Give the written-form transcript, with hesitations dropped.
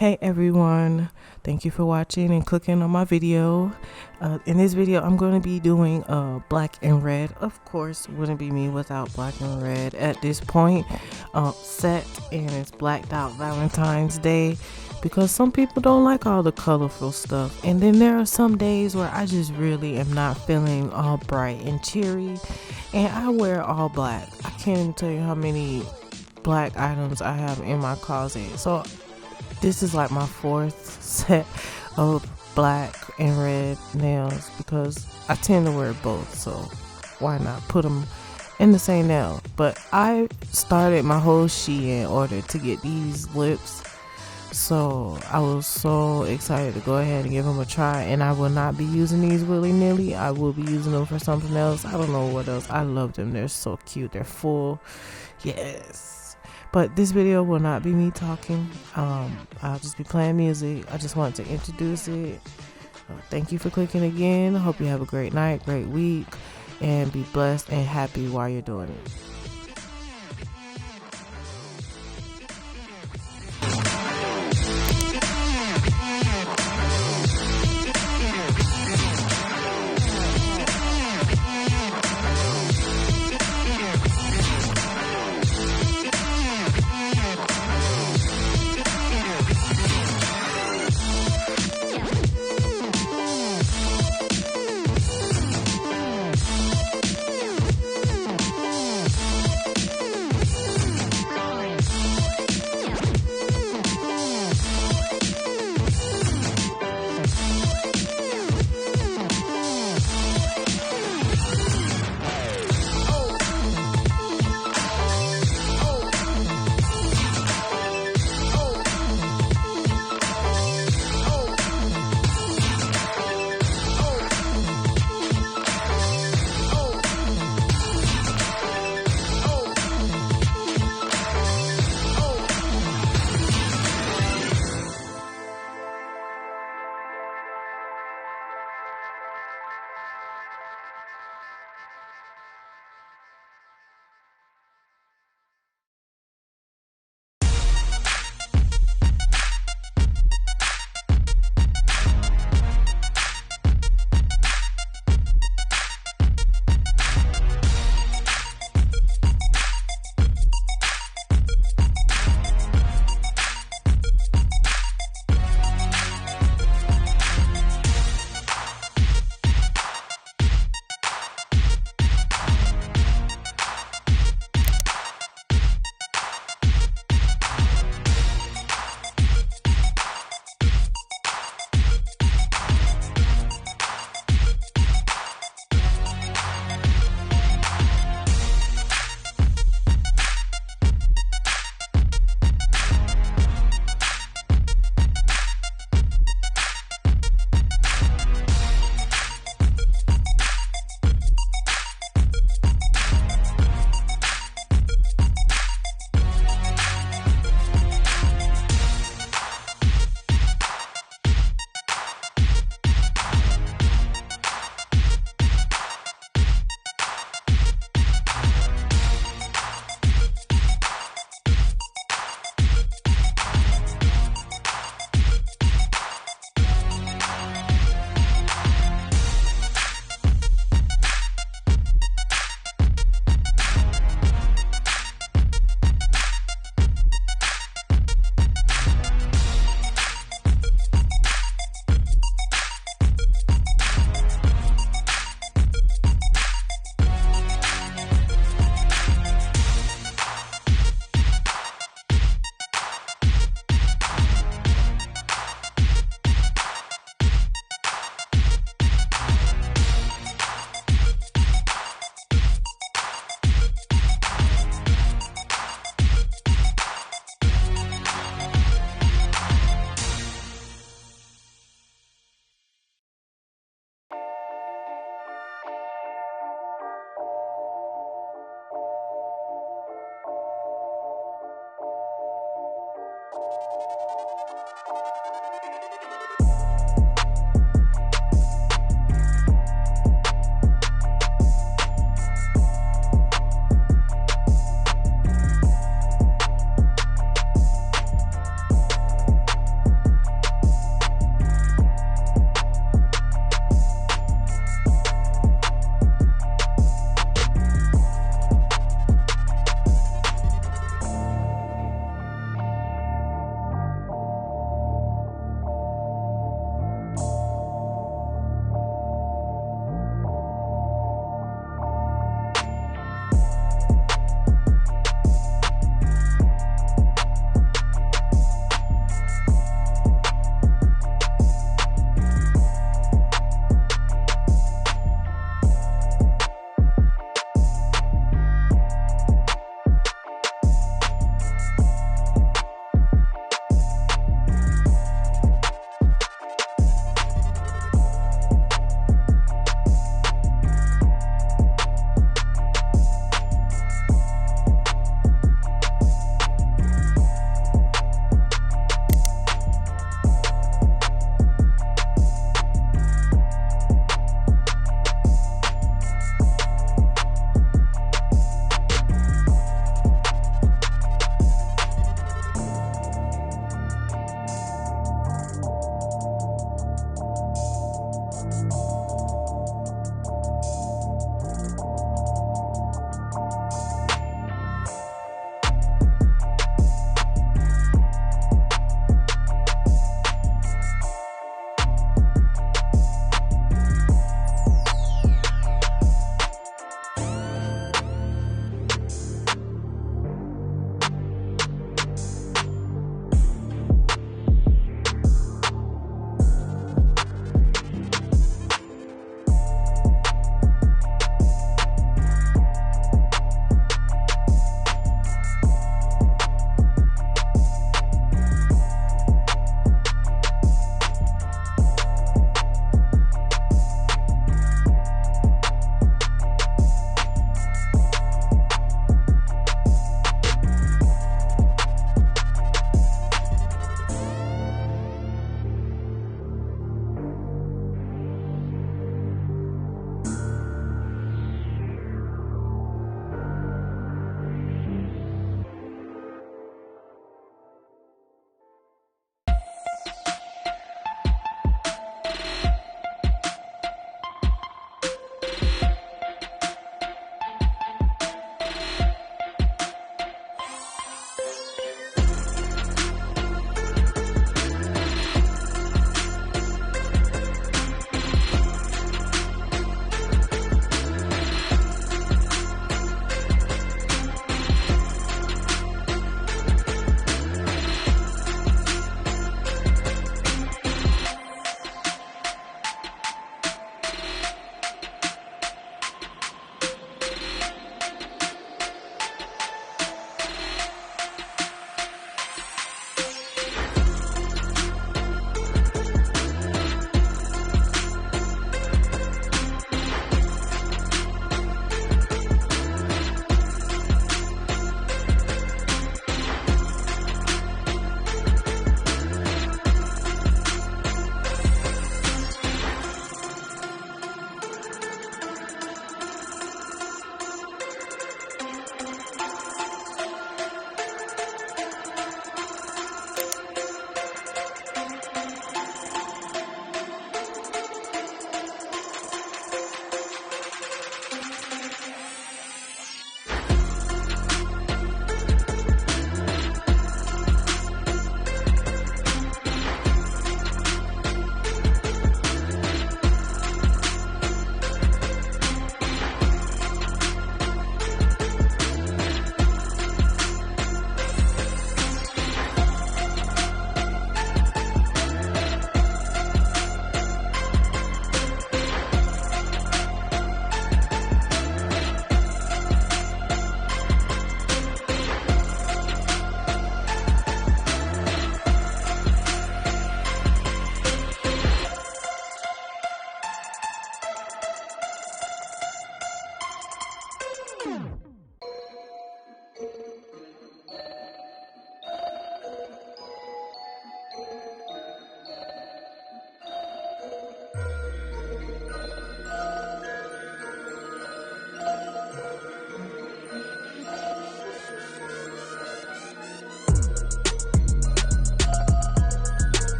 Hey everyone, thank you for watching and clicking on my video. In this video I'm going to be doing black and red. Of course, wouldn't be me without black and red at this point. Set, and it's blacked out Valentine's Day because some people don't like all the colorful stuff, and then there are some days where I just really am not feeling all bright and cheery, and I wear all black. I can't even tell you how many black items I have in my closet. So this is like my fourth set of black and red nails because I tend to wear both, so why not put them in the same nail. But I started my whole Shein order to get these lips, so I was so excited to go ahead and give them a try, and I will not be using these willy-nilly. I will be using them for something else. I don't know what else. I love them. They're so cute. They're full. Yes. But this video will not be me talking. I'll just be playing music. I just wanted to introduce it. Thank you for clicking again. I hope you have a great night, great week, and be blessed and happy while you're doing it.